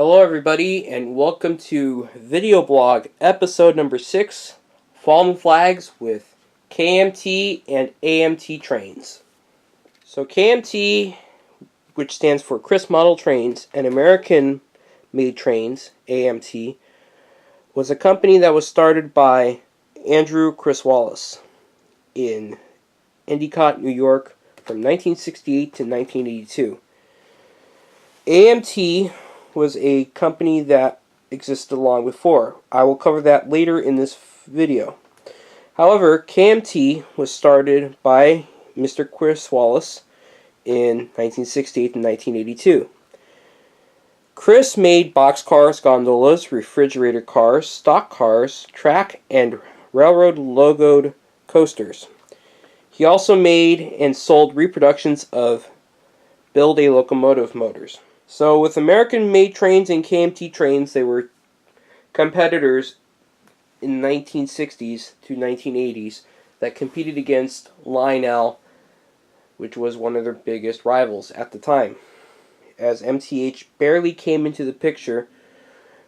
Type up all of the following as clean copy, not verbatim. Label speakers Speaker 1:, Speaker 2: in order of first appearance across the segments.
Speaker 1: Hello everybody and welcome to video blog episode number 6, Fallen Flags with KMT and AMT trains. So KMT, which stands for Kris Model Trains, and American Made Trains, AMT, was a company that was started by Andrew Kris Wallace in Endicott, New York from 1968 to 1982. AMT was a company that existed long before. I will cover that later in this video. However, KMT was started by Mr. Kris Wallace in 1968 and 1982. Kris made boxcars, gondolas, refrigerator cars, stock cars, track and railroad logoed coasters. He also made and sold reproductions of build-a-locomotive motors. So with American-made trains and KMT trains, they were competitors in the 1960s to 1980s that competed against Lionel, which was one of their biggest rivals at the time, as MTH barely came into the picture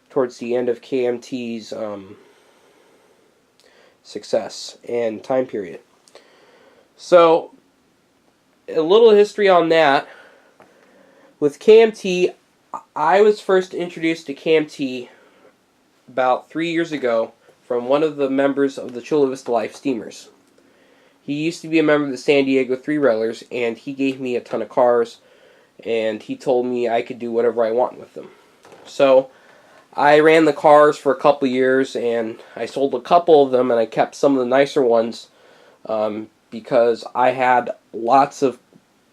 Speaker 1: towards the end of KMT's success and time period. So, a little history on that. With KMT, I was first introduced to KMT about 3 years ago from one of the members of the Chula Vista Life Steamers. He used to be a member of the San Diego Three Railers, and he gave me a ton of cars, and he told me I could do whatever I want with them. So, I ran the cars for a couple years, and I sold a couple of them, and I kept some of the nicer ones because I had lots of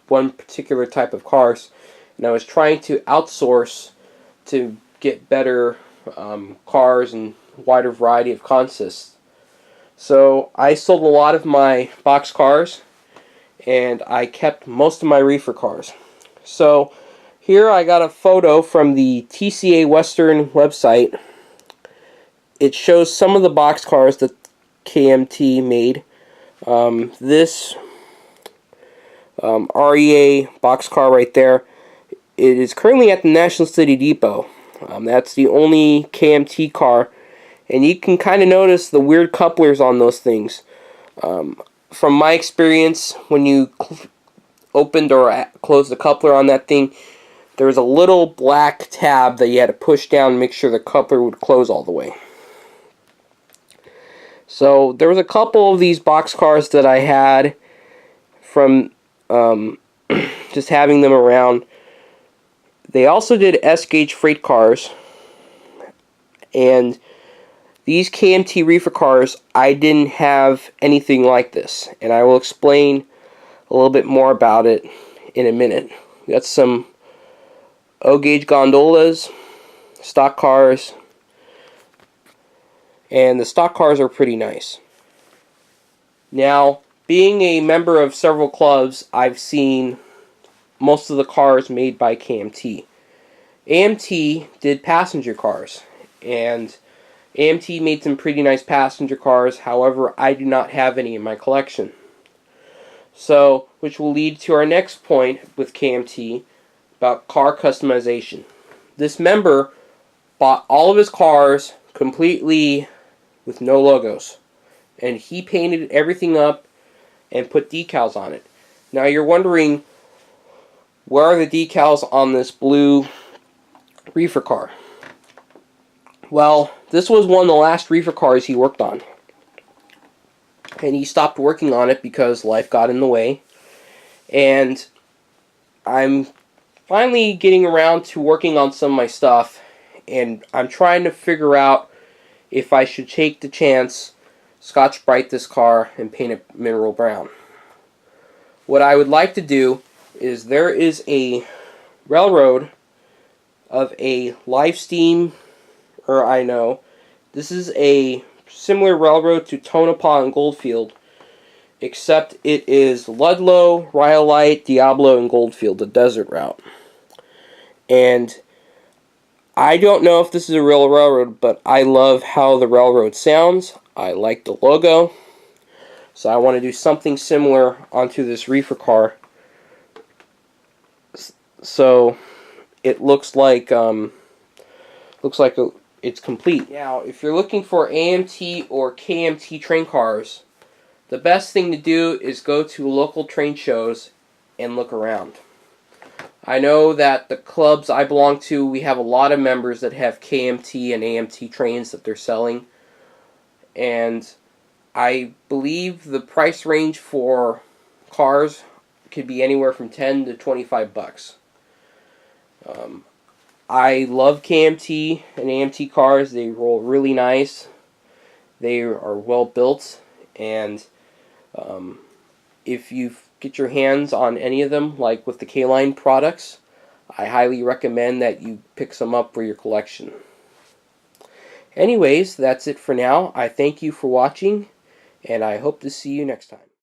Speaker 1: one particular type of cars, and I was trying to outsource to get better cars and wider variety of consists. So I sold a lot of my box cars, and I kept most of my reefer cars. So here I got a photo from the TCA Western website. It shows some of the box cars that KMT made. This REA boxcar right there, it is currently at the National City Depot. That's the only KMT car, and you can kind of notice the weird couplers on those things. From my experience, when you opened or closed the coupler on that thing, there was a little black tab that you had to push down to make sure the coupler would close all the way. So there was a couple of these box cars that I had from just having them around. They also did S-gauge freight cars, and these KMT reefer cars, I didn't have anything like this, and I will explain a little bit more about it in a minute. We got some O-gauge gondolas, stock cars, and the stock cars are pretty nice. Now, being a member of several clubs, I've seen most of the cars made by KMT. AMT did passenger cars, and AMT made some pretty nice passenger cars. However, I do not have any in my collection. So, which will lead to our next point with KMT about car customization. This member bought all of his cars completely with no logos, and he painted everything up and put decals on it. Now you're wondering, where are the decals on this blue reefer car? Well, this was one of the last reefer cars he worked on, and he stopped working on it because life got in the way. And I'm finally getting around to working on some of my stuff, and I'm trying to figure out if I should take the chance, Scotch-Brite this car, and paint it mineral brown. What I would like to do is, there is a railroad of a live steam, or I know, this is a similar railroad to Tonopah and Goldfield, except it is Ludlow, Rhyolite, Diablo, and Goldfield, the desert route. And I don't know if this is a real railroad, but I love how the railroad sounds. I like the logo. So I want to do something similar onto this reefer car. So it looks like looks like it's complete. Now, if you're looking for AMT or KMT train cars, the best thing to do is go to local train shows and look around. I know that the clubs I belong to, we have a lot of members that have KMT and AMT trains that they're selling. And I believe the price range for cars could be anywhere from $10 to $25. I love KMT and AMT cars. They roll really nice. They are well built, and if you get your hands on any of them, like with the K-Line products, I highly recommend that you pick some up for your collection. Anyways, that's it for now. I thank you for watching, and I hope to see you next time.